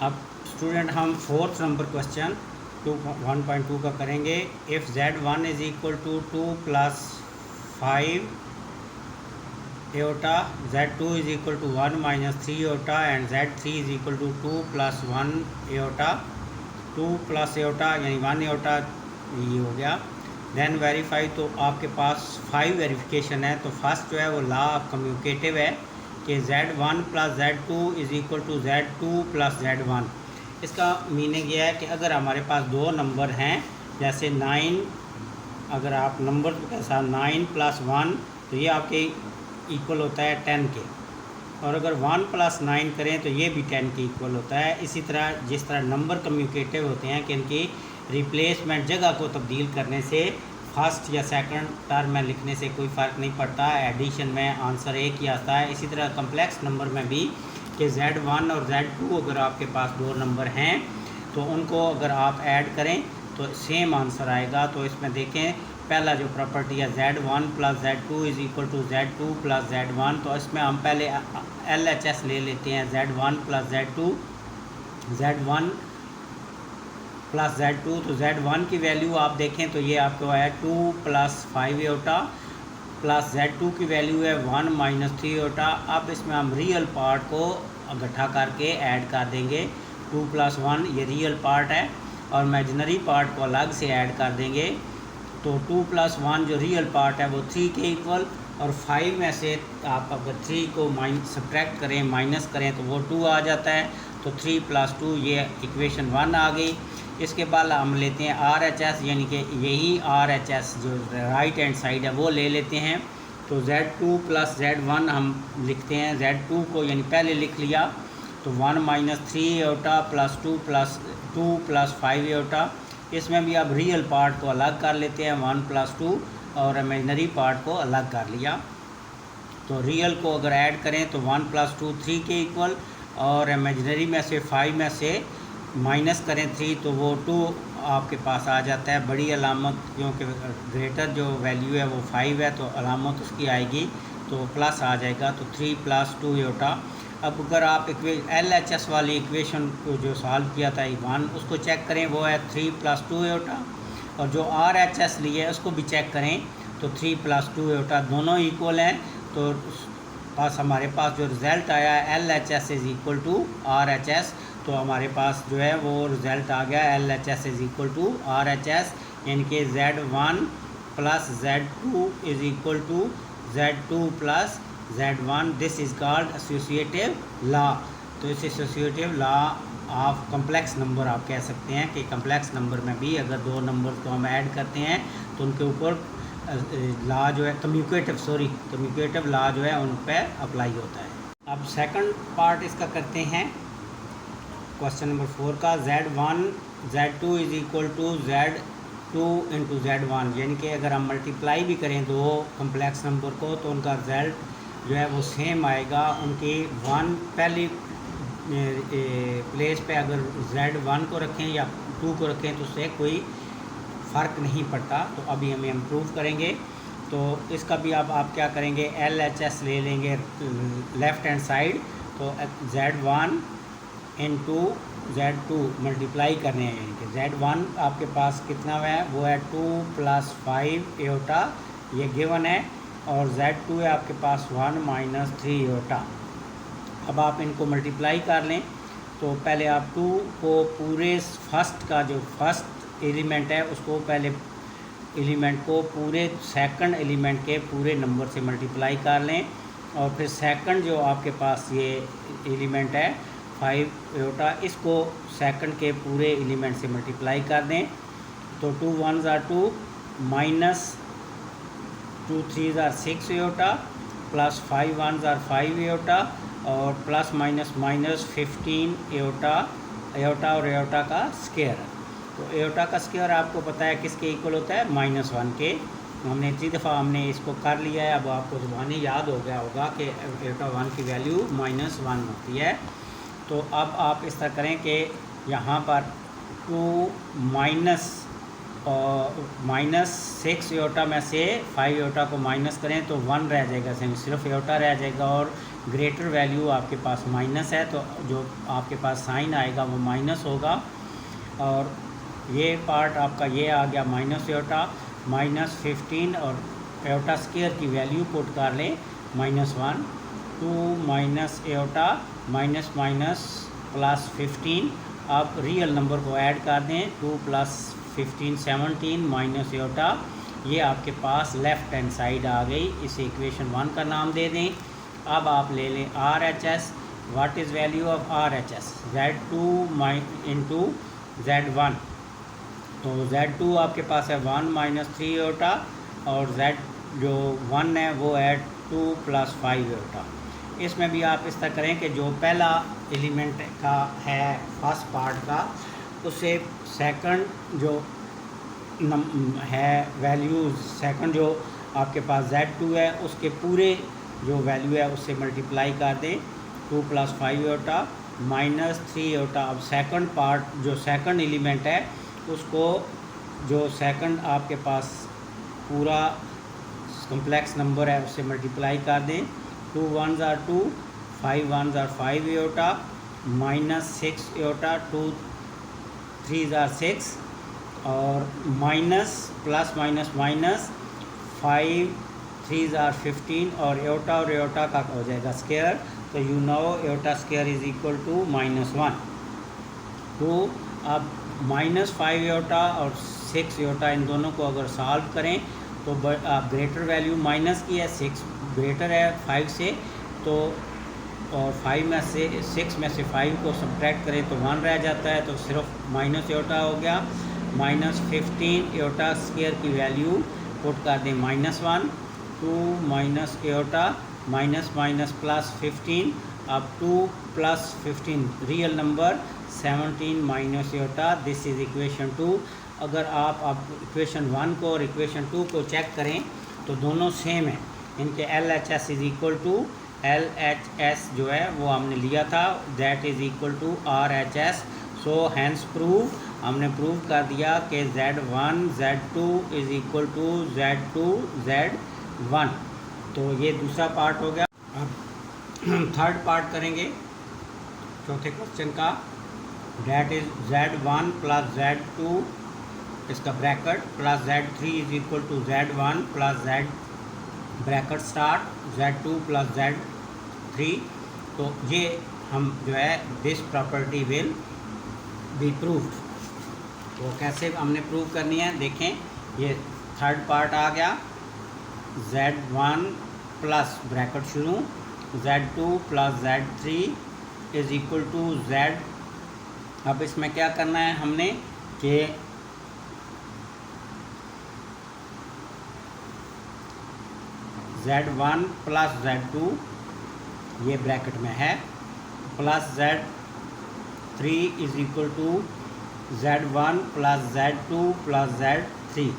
अब स्टूडेंट हम fourth number question 1.2 का करेंगे। If Z1 is equal to 2 plus 5 iota, Z2 is equal to 1 minus 3 iota and Z3 is equal to 2 plus 1 iota, 2 plus iota यानी 1 एटा ये हो गया। Then verify, तो आपके पास 5 वेरिफिकेशन है। तो फर्स्ट जो है वो लॉ ऑफ कम्यूटेटिव है कि Z1 plus Z2 is equal to Z2 plus Z1। इसका मीनिंग ये है कि अगर हमारे पास दो नंबर हैं, जैसे 9, अगर आप नंबर के साथ 9 प्लस 1 तो ये आपके इक्वल होता है 10 के, और अगर 1 प्लस 9 करें तो ये भी 10 के इक्वल होता है। इसी तरह जिस तरह नंबर कम्यूटेटिव होते हैं कि इनकी रिप्लेसमेंट जगह को तब्दील करने से फर्स्ट या सेकंड टर्म में लिखने से कोई फ़र्क नहीं पड़ता, एडिशन में आंसर एक ही आता है। इसी तरह कम्प्लेक्स नंबर में भी कि Z1 और Z2 अगर आपके पास दो नंबर हैं तो उनको अगर आप ऐड करें तो सेम आंसर आएगा। तो इसमें देखें, पहला जो प्रॉपर्टी है Z1 plus Z2 is equal to Z2 plus Z1, तो इसमें हम पहले LHS ले लेते हैं। Z1 plus Z2, Z1 plus Z2, तो Z1 की वैल्यू आप देखें तो ये आपको है 2 प्लस 5 एटा, प्लस Z2 की वैल्यू है 1 माइनस 3 एटा। अब इसमें हम रियल पार्ट को इकट्ठा करके ऐड कर देंगे। 2 प्लस 1 ये रियल पार्ट है और इमेजिनरी पार्ट को अलग से ऐड कर देंगे। तो 2 प्लस 1 जो रियल पार्ट है वो 3 के इक्वल, और 5 में से आप अगर 3 को सब्ट्रैक्ट करें, माइनस करें तो वो 2 आ जाता है। तो 3 प्लस 2 ये इक्वेशन 1 आ गई। इसके बाद हम लेते हैं RHS, यानी कि यही RHS जो राइट हैंड साइड है वो ले लेते हैं। तो Z2 प्लस Z1 हम लिखते हैं। Z2 को यानी पहले लिख लिया तो 1 माइनस 3 एटा प्लस 2 प्लस 5 एटा। इसमें भी अब रियल पार्ट को अलग कर लेते हैं, 1 प्लस 2, और इमेजिनरी पार्ट को अलग कर लिया। तो रियल को अगर ऐड करें तो 1 प्लस 2 3 के इक्वल, और इमेजिनरी में से 5 में से माइनस करें 3 तो वो 2 आपके पास आ जाता है। बड़ी अलामत, क्योंकि ग्रेटर जो वैल्यू है वो 5 है तो अलामत उसकी आएगी तो प्लस आ जाएगा। तो 3 प्लस 2 एटा। अब अगर आप LHS वाली इक्वेशन को जो सॉल्व किया था 1, उसको चेक करें, वो है 3 प्लस 2 एटा, और जो RHS लिए उसको भी चेक करें तो 3 प्लस 2 एटा, दोनों इक्वल हैं। तो हमारे पास जो रिज़ल्ट आया है LHS is equal to RHS, तो हमारे पास जो है वो रिज़ल्ट आ गया LHS is equal to RHS, यानी कि Z1 plus Z2 is equal to Z2 plus Z1। This is called associative law. तो इस associative law of complex number आप कह सकते हैं कि कम्प्लेक्स नंबर में भी अगर दो नंबर को हम ऐड करते हैं तो उनके ऊपर लॉ जो है कम्यूटेटिव लॉ जो है उन पर अप्लाई होता है। अब सेकंड पार्ट इसका करते हैं क्वेश्चन नंबर 4 का। Z2 is equal to Z2 into Z1, यानी कि अगर हम मल्टीप्लाई भी करें दो कम्प्लेक्स नंबर को तो उनका रिजल्ट जो है वो सेम आएगा। उनकी 1 पहली प्लेस पे अगर Z1 को रखें या 2 को रखें तो उससे कोई फ़र्क नहीं पड़ता। तो अभी हम इम्प्रूव करेंगे। तो इसका भी अब आप क्या करेंगे, LHS ले लेंगे लेफ़्ट हैंड साइड। तो Z1 इंटू Z2 मल्टीप्लाई करने हैं, यानी कि Z1 आपके पास कितना है, वो है 2 प्लस 5 एटा, ये गिवन है, और Z2 है आपके पास 1 माइनस 3 एटा। अब आप इनको मल्टीप्लाई कर लें। तो पहले आप 2 को पूरे फर्स्ट का जो फर्स्ट एलिमेंट है उसको पहले एलिमेंट को पूरे सेकंड एलिमेंट के पूरे नंबर से मल्टीप्लाई कर लें, और फिर सेकंड जो आपके पास ये एलिमेंट है 5 एटा, इसको सेकंड के पूरे एलिमेंट से मल्टीप्लाई कर दें। तो 2 1s are 2 minus 2 3s are 6 Etah, plus 5 1s are 5 एटा, और प्लस माइनस माइनस 15 एटा और एटा का स्क्वायर। तो एटा का स्क्वायर आपको पता है किसके इक्वल होता है, -1 के। हमने इतनी दफ़ा हमने इसको कर लिया है, अब आपको ज़ुबानी याद हो गया होगा कि एटा 1 की वैल्यू -1 होती है। तो अब आप इस तरह करें कि यहाँ पर 2 माइनस 6 एटा में से 5 एटा को माइनस करें तो 1 रह जाएगा, सिर्फ एटा रह जाएगा, और ग्रेटर वैल्यू आपके पास माइनस है, तो जो आपके पास साइन आएगा वो माइनस होगा। और ये पार्ट आपका ये आ गया माइनस एटा -15 और एटा स्क्वायर की वैल्यू पुट कर लें -1 2 माइनस एटा माइनस माइनस +15। आप रियल नंबर को ऐड कर दें 2 + 15 17 माइनस एटा, ये आपके पास लेफ़्ट हैंड साइड आ गई। इसे इक्वेशन 1 का नाम दे दें। अब आप ले लें RHS। What is value of RHS? Z2 into Z1। तो Z2 आपके पास है 1 - 3 एटा और Z जो 1 है वो है 2 + 5 एटा। इसमें भी आप इस तरह करें कि जो पहला एलिमेंट का है फर्स्ट पार्ट का, उसे सेकंड जो है वैल्यूज़, सेकंड जो आपके पास Z2 है उसके पूरे जो वैल्यू है उससे मल्टीप्लाई कर दें 2 + 5 एटा -3 एटा। अब सेकंड पार्ट जो सेकंड एलिमेंट है उसको, जो सेकंड आपके पास पूरा कम्प्लेक्स नंबर है उससे मल्टीप्लाई कर दें 2 1s are 2 5 1s are 5 Etah -6 Etah 2 3s are 6 और minus plus minus minus 5 3s are 15 और एटा का हो जाएगा स्क्वायर। तो you know Etah square is equal to -1। तो अब -5 एटा और 6 एटा इन दोनों को अगर सॉल्व करें तो आप ग्रेटर वैल्यू माइनस की है, 6 ग्रेटर है 5 से, तो और 5 में से 6 में से 5 को सब्ट्रैक्ट करें तो 1 रह जाता है, तो सिर्फ माइनस एटा हो गया। -15 एटा स्क्वायर की वैल्यू पुट कर दें -1 2 माइनस एटा माइनस माइनस +15। अब 2 + 15 real number 17 minus Etah. This is equation 2। अगर आप अब इक्वेशन 1 को और इक्वेशन 2 को चेक करें तो दोनों सेम है। इनके LHS is equal to LHS जो है वो हमने लिया था, that is equal to RHS। So hence proved, हमने प्रूव कर दिया कि Z1 Z2 is equal to Z2 Z1। तो ये दूसरा पार्ट हो गया। अब थर्ड पार्ट करेंगे चौथे क्वेश्चन का, दैट इज़ Z1 + Z2 इसका bracket plus Z3 is equal to Z1 + Z bracket start Z2 + Z3। तो ये हम जो है this property will be proved. तो कैसे हमने प्रूव करनी है देखें, ये थर्ड पार्ट आ गया Z1 प्लस ब्रैकेट शुरू Z2 + Z3 is equal to Z। अब इसमें क्या करना है हमने कि Z1 + Z2 ये ब्रैकेट में है plus Z3 is equal to Z1 + Z2 + Z3।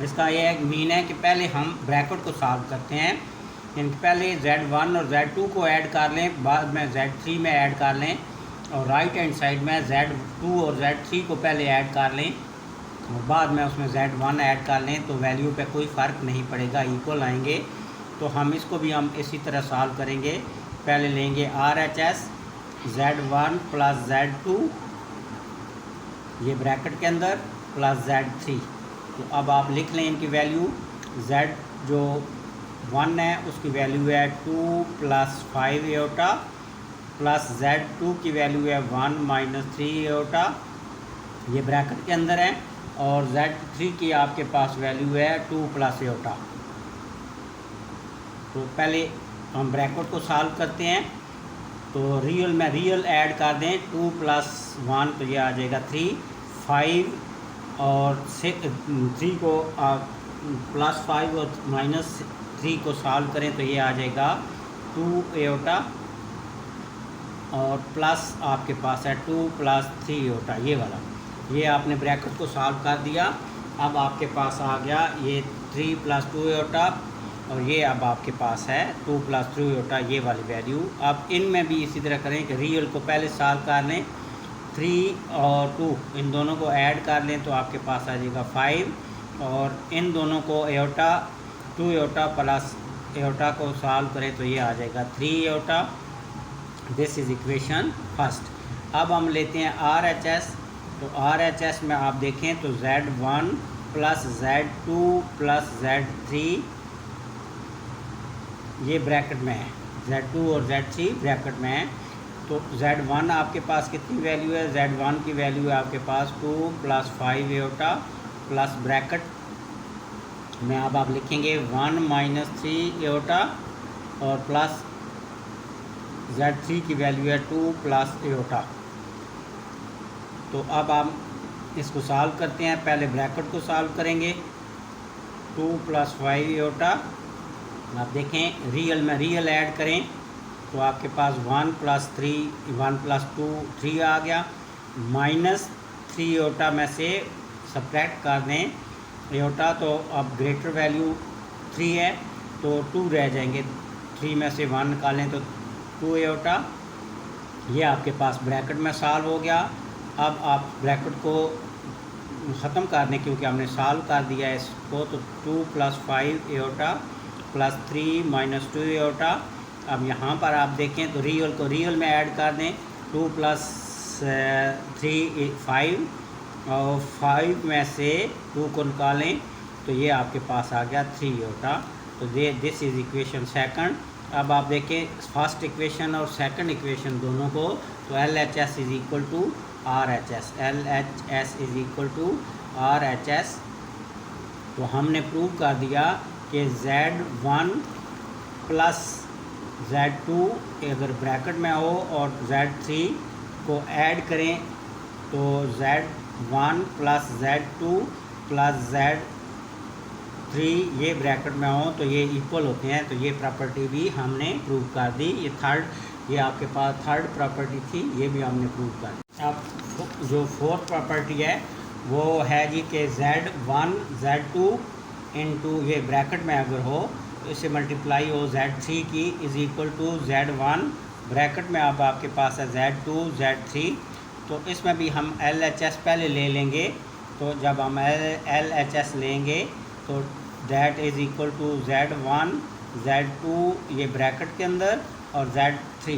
इसका ये एक मीन है कि पहले हम ब्रैकेट को सॉल्व करते हैं, यानी पहले Z1 और Z2 को ऐड कर लें, बाद में Z3 में ऐड कर लें, और राइट हैंड साइड में Z2 और Z3 को पहले ऐड कर लें और बाद में उसमें Z1 ऐड कर लें, तो वैल्यू पे कोई फ़र्क नहीं पड़ेगा, इक्वल आएंगे। तो हम इसको भी हम इसी तरह सॉल्व करेंगे। पहले लेंगे RHS Z1 + Z2 ये ब्रैकेट के अंदर प्लस Z3। तो अब आप लिख लें इनकी वैल्यू। Z जो 1 है उसकी वैल्यू है 2 + 5 एटा प्लस Z2 की वैल्यू है 1 - 3 एटा, ये ब्रैकेट के अंदर है, और Z3 की आपके पास वैल्यू है 2 + एटा। तो पहले हम ब्रैकेट को सॉल्व करते हैं। तो रियल में रियल ऐड कर दें 2 + 1 तो ये आ जाएगा 3 5 और 3 को +5 और -3 को सॉल्व करें तो ये आ जाएगा 2 एटा, और प्लस आपके पास है 2 + 3 एटा ये वाला। ये आपने ब्रैकेट को सॉल्व कर दिया। अब आपके पास आ गया ये 3 + 2 एटा, और ये अब आपके पास है 2 + 3 एटा ये वाली वैल्यू। अब इनमें भी इसी तरह करें कि रियल को पहले सॉल्व कर लें, 3 और 2 इन दोनों को ऐड कर लें तो आपके पास आ जाएगा 5, और इन दोनों को एटा 2 एटा प्लस एओटा को सॉल्व करें तो ये आ जाएगा 3 aorta. This is equation first. अब हम लेते हैं RHS। तो RHS में आप देखें तो Z1 plus Z2 plus Z3 ये ब्रैकेट में है, Z2 और Z3 ब्रैकेट में है। तो Z1 आपके पास कितनी वैल्यू है? Z1 की वैल्यू है आपके पास 2 प्लस 5 एओटा प्लस ब्रैकेट में अब आप लिखेंगे 1 माइनस 3 एओटा और प्लस Z3 की वैल्यू है 2 प्लस एओटा। तो अब हम इसको सॉल्व करते हैं। पहले ब्रैकेट को सॉल्व करेंगे। 2 प्लस 5 एओटा, आप देखें रियल में रियल ऐड करें तो आपके पास 1 प्लस 3 1 प्लस 2 3 आ गया। माइनस 3 एओटा में से सब्ट्रैक्ट कर दें एओटा, तो अब ग्रेटर वैल्यू 3 है तो 2 रह जाएंगे। 3 में से 1 निकालें तो 2 एओटा। ये आपके पास ब्रैकेट में सॉल्व हो गया। अब आप ब्रैकेट को ख़त्म कर दें क्योंकि हमने सॉल्व कर दिया है इसको। तो 2 plus 5 aorta plus 3 minus 2 aorta. अब यहाँ पर आप देखें तो रियल को रियल में ऐड कर दें। 2 प्लस 3 5 और 5 में से 2 को निकालें तो ये आपके पास आ गया 3 एओटा। तो दिस इज़ इक्वेशन सेकंड। अब आप देखें फर्स्ट इक्वेशन और सेकंड इक्वेशन दोनों को, तो LHS is equal to RHS, LHS is equal to RHS। तो हमने प्रूव कर दिया कि Z1 प्लस Z2 अगर ब्रैकेट में हो और Z3 को ऐड करें तो Z1 plus Z2 plus Z3 ये ब्रैकेट में हो तो ये इक्वल होते हैं। तो ये प्रॉपर्टी भी हमने प्रूव कर दी। ये आपके पास थर्ड प्रॉपर्टी थी, ये भी हमने प्रूव कर दी। अब जो फोर्थ प्रॉपर्टी है वो है जी कि Z1 Z2 इंटू ये ब्रैकेट में अगर हो तो इससे मल्टीप्लाई हो Z3 की is equal to Z1 bracket में अब आपके पास है Z2 Z3। तो इसमें भी हम LHS पहले ले लेंगे। तो जब हम LHS लेंगे तो that is equal to Z1 Z2 ये ब्रैकेट के अंदर और Z3।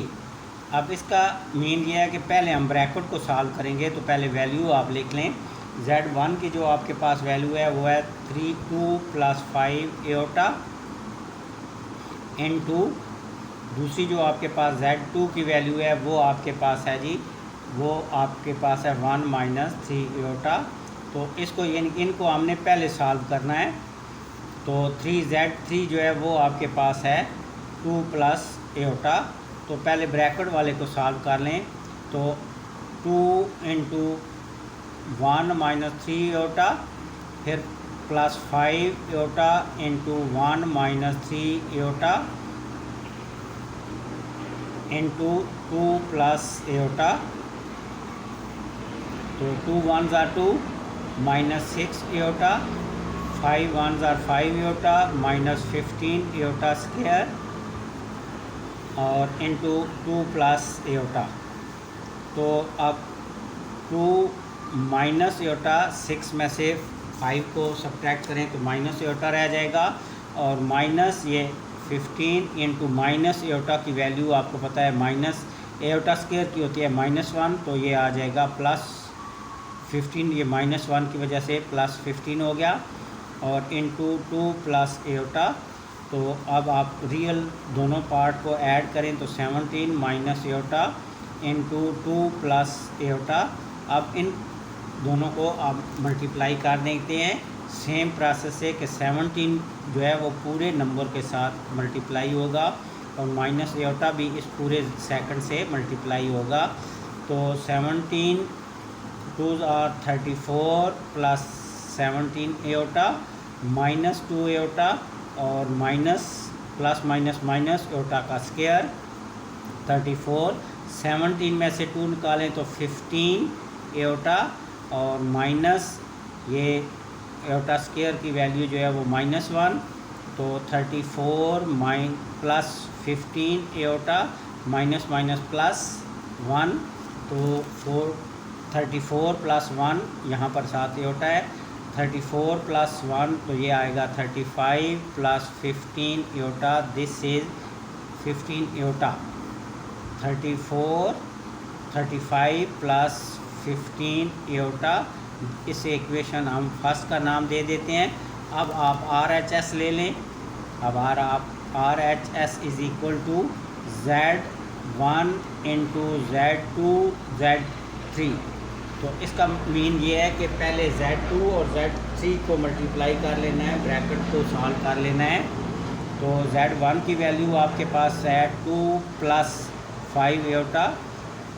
अब इसका मीन ये है कि पहले हम ब्रैकेट को सॉल्व करेंगे। तो पहले वैल्यू आप लिख लें। Z1 की जो आपके पास वैल्यू है वो है 2 प्लस 5 एओटा इनटू दूसरी जो आपके पास Z2 की वैल्यू है वो आपके पास है जी, वो आपके पास है 1 माइनस 3 एओटा। तो इसको इनको हमने पहले सॉल्व करना है। तो 3Z3 जो है वो आपके पास है 2 प्लस एओटा। तो पहले ब्रैकेट वाले को सॉल्व कर लें। तो 2 इंटू 1 माइनस 3 एओटा फिर plus 5 aorta into 1 minus 3 aorta into 2 plus aorta. तो 2 1s are 2 minus 6 aorta, 5 1s are 5 aorta minus 15 aorta square और इंटू 2 प्लस एओटा। तो अब 2 माइनस एओटा 6 में से 5 को सब्ट्रैक्ट करें तो माइनस एओटा रह जाएगा और माइनस ये 15 इंटू माइनस एओटा की वैल्यू आपको पता है माइनस एओटा स्क्वायर की होती है -1। तो ये आ जाएगा प्लस 15, ये -1 की वजह से प्लस 15 हो गया और इंटू 2 प्लस एओटा। तो अब आप रियल दोनों पार्ट को ऐड करें तो 17 minus aorta into 2 plus aorta. अब इन दोनों को आप मल्टीप्लाई कर देते हैं सेम प्रोसेस से कि 17 जो है वो पूरे नंबर के साथ मल्टीप्लाई होगा और माइनस एओटा भी इस पूरे सेकंड से मल्टीप्लाई होगा। तो 17 2s are 34 plus 17 iota minus 2 iota और minus plus minus minus iota का स्क्वायर 34। 17 में से 2 निकालें तो 15 एओटा और माइनस ये एओटा स्क्वायर की वैल्यू जो है वो -1। तो 34 plus 15 aorta minus minus plus 1। तो 34 प्लस 1 यहाँ पर 7 एओटा है। 34 प्लस 1 तो ये आएगा 35 plus 15 aorta, this is 15 aorta. 35 plus 15 aorta, इस इक्वेशन हम फर्स्ट का नाम दे देते हैं। अब आप RHS ले लें। अब RHS is equal to Z1 into Z2 Z3। तो इसका मीन ये है कि पहले Z2 और Z3 को मल्टीप्लाई कर लेना है, ब्रैकेट को सॉल्व कर लेना है। तो Z1 की वैल्यू आपके पास है 2 प्लस 5 एयोटा,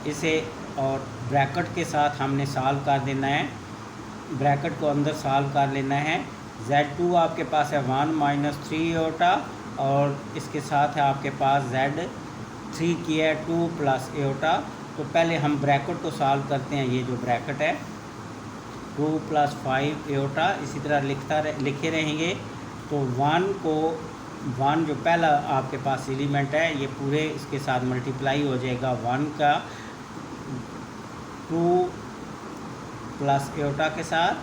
इसे और ब्रैकेट के साथ हमने सॉल्व कर देना है, ब्रैकेट को अंदर सॉल्व कर लेना है। Z2 आपके पास है 1 माइनस 3 एयोटा, और इसके साथ है आपके पास Z3 की है 2 प्लस एयोटा। तो पहले हम ब्रैकेट को सॉल्व करते हैं। ये जो ब्रैकेट है 2 प्लस 5 एयोटा, इसी तरह लिखे रहेंगे। तो 1 जो पहला आपके पास एलिमेंट है ये पूरे इसके साथ मल्टीप्लाई हो जाएगा 1 का 2 प्लस एयोटा के साथ,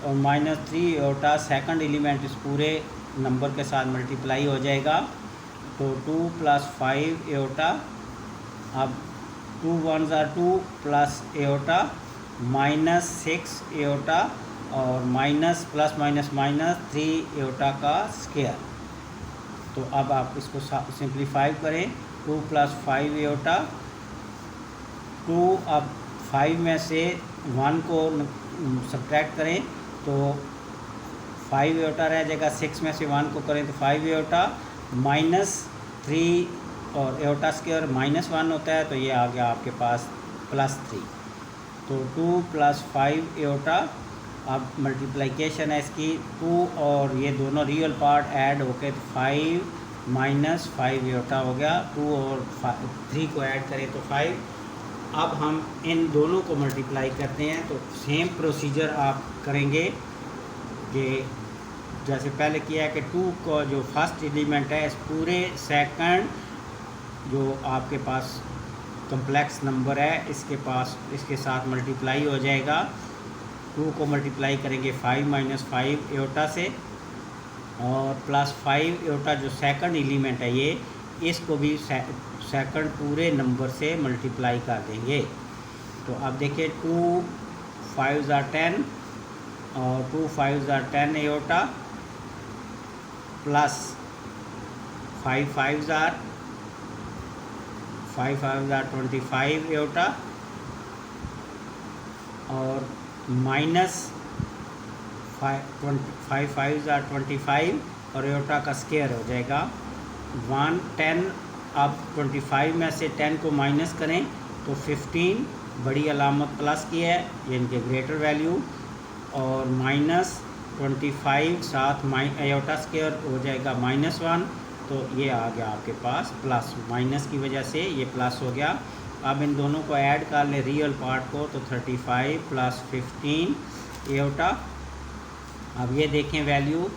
और माइनस 3 एयोटा सेकंड एलिमेंट इस पूरे नंबर के साथ मल्टीप्लाई हो जाएगा। तो 2 प्लस 5 एयोटा, अब 2 1 ज़ा 2 प्लस एयोटा माइनस 6 एयोटा, और minus plus minus minus 3 aorta का स्क्वायर। तो अब आप इसको सिंप्लीफाई करें। 2 प्लस 5 एयोटा, 2 अब 5 में से 1 को सब्ट्रैक्ट करें तो 5 एयोटा रह जाएगा। 6 में से 1 को करें तो 5 एयोटा, माइनस 3 और एयोटा स्क्वायर माइनस 1 होता है, तो ये आ गया आपके पास प्लस 3। तो 2 प्लस 5 एयोटा, अब मल्टीप्लिकेशन है इसकी 2 और ये दोनों रियल पार्ट ऐड होके 5 माइनस 5 एयोटा हो गया। 2 और 3 को ऐड करें तो 5। अब हम इन दोनों को मल्टीप्लाई करते हैं। तो सेम प्रोसीजर आप करेंगे कि जैसे पहले किया है कि 2 को जो फर्स्ट एलिमेंट है इस पूरे सेकंड जो आपके पास कम्प्लेक्स नंबर है इसके साथ मल्टीप्लाई हो जाएगा। 2 को मल्टीप्लाई करेंगे 5 माइनस 5 एयोटा से, और प्लस 5 एयोटा जो सेकंड एलिमेंट है ये, इसको भी सेकंड पूरे नंबर से मल्टीप्लाई कर देंगे। तो अब देखिए 2 5 ज़ा 10 और 2 5 ज़ा 10 एयोटा, प्लस 5 5 ज़ा 25 एयोटा, और माइनस 5 5 ज़ा 25 और एयोटा का स्क्वायर हो जाएगा 1 10। अब 25 में से 10 को माइनस करें तो 15, बड़ी अलामत प्लस की है यानी कि ग्रेटर वैल्यू, और माइनस 25 साथ एयोटा स्क्वायर हो जाएगा -1। तो ये आ गया आपके पास प्लस, माइनस की वजह से ये प्लस हो गया। अब इन दोनों को ऐड कर लें रियल पार्ट को, तो 35 प्लस 15 एयोटा। अब ये देखें वैल्यू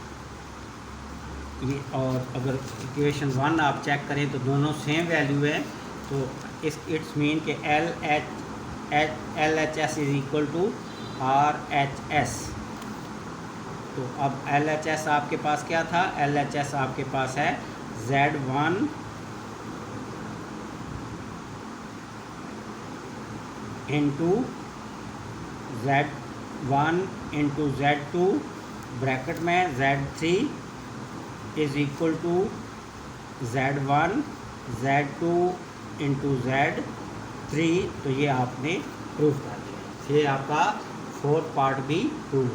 ये, और अगर इक्वेशन 1 आप चेक करें तो दोनों सेम वैल्यू है। तो इट्स मीन के LHS is equal to RHS। तो अब LHS आपके पास क्या था? LHS आपके पास है Z1 into Z1 into Z2 bracket में Z3 is equal to Z1 Z2 into Z3। तो ये आपने प्रूफ कर दिया। ये आपका 4th पार्ट भी प्रूव हो।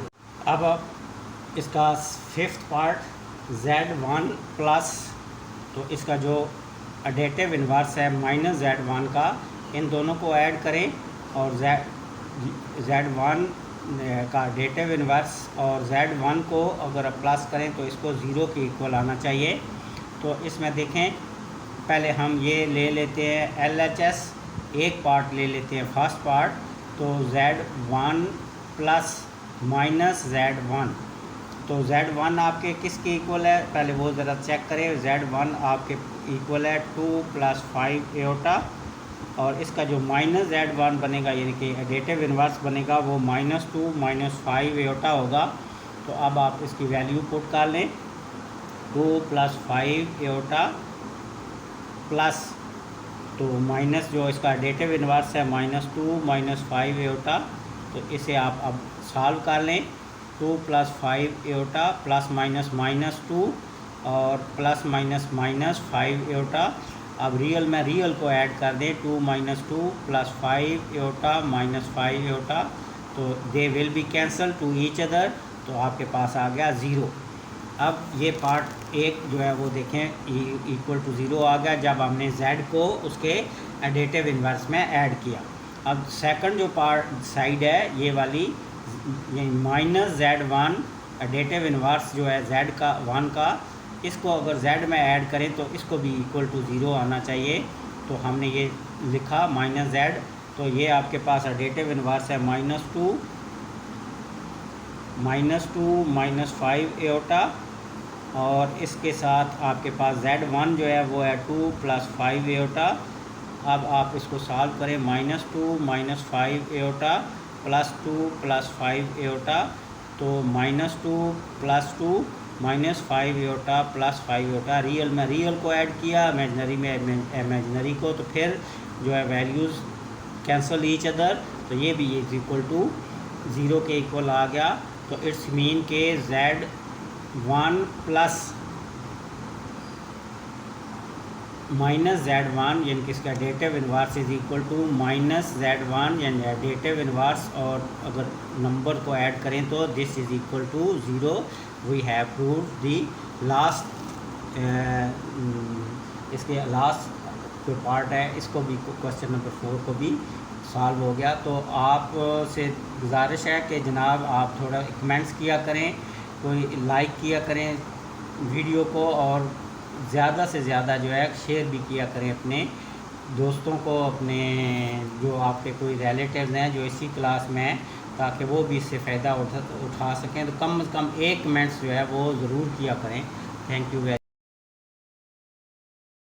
अब इसका 5th पार्ट Z1 प्लस, तो इसका जो एडिटिव इन्वर्स है -Z1 का, इन दोनों को ऐड करें और Z1 का एडिटिव इन्वर्स और Z1 को अगर प्लस करें तो इसको 0 के इक्वल आना चाहिए। तो इसमें देखें पहले हम ये ले लेते हैं LHS, एक पार्ट ले लेते हैं फर्स्ट पार्ट। तो Z1 प्लस माइनस Z1, तो Z1 आपके किसके इक्वल है पहले वो ज़रा चेक करें। Z1 आपके इक्वल है 2 प्लस 5 एयोटा, और इसका जो -Z1 बनेगा यानी कि एडिटिव इन्वर्स बनेगा वो -2 -5 एयोटा होगा। तो अब आप इसकी वैल्यू पुट कर लें, 2 + 5 एओटा प्लस, तो माइनस जो इसका एडिटिव इन्वर्स है -2 - 5 एओटा, तो इसे आप अब सॉल्व कर लें। 2 + 5 एओटा प्लस माइनस -2 और प्लस माइनस -5 एओटा। अब रियल में रियल को ऐड कर दें, 2 - 2 + 5 एओटा -5 एओटा, तो they will be cancel two each other, तो आपके पास आ गया 0। अब ये पार्ट एक जो है वो देखें इक्वल टू 0 आ गया जब हमने z को उसके एडिटिव इन्वर्स में ऐड किया। अब सेकंड जो पार्ट साइड है ये वाली, ये -z1 एडिटिव इन्वर्स जो है z का 1 का, इसको अगर z में ऐड करें तो इसको भी इक्वल टू 0 आना चाहिए। तो हमने ये लिखा -z, तो ये आपके पास एडिटिव इन्वर्स है -2 - 5 एओटा, और इसके साथ आपके पास z1 जो है वो है 2 + 5 एओटा। अब आप इसको सॉल्व करें, -2 - 5 एओटा प्लस 2 + 5 एओटा, तो -2 + 2 -5 एओटा प्लस 5 एओटा। रियल में रियल को ऐड किया, इमेजनरी में इमेजनरी को, तो फिर जो है वैल्यूज़ कैंसल ईच अदर, तो ये भी इज इक्वल टू 0 के इक्वल आ गया। तो इट्स मीन के z1 प्लस -z1 यानी कि इसका additive inverse is equal to -z1 यानी एडिटिव इन्वर्स, और अगर नंबर को ऐड करें तो this is equal to 0। We have proved the last, इसके लास्ट जो पार्ट है इसको भी, क्वेश्चन नंबर 4 को भी सॉल्व हो गया। तो आप से गुजारिश है कि जनाब आप थोड़ा कमेंट्स किया करें, कोई लाइक किया करें वीडियो को, और ज़्यादा से ज़्यादा जो है शेयर भी किया करें अपने दोस्तों को, अपने जो आपके कोई रिलेटिव्स हैं जो इसी क्लास में हैं, ताकि वो भी इससे फ़ायदा उठा सकें। तो कम से कम एक कमेंट्स जो है वो ज़रूर किया करें। Thank you very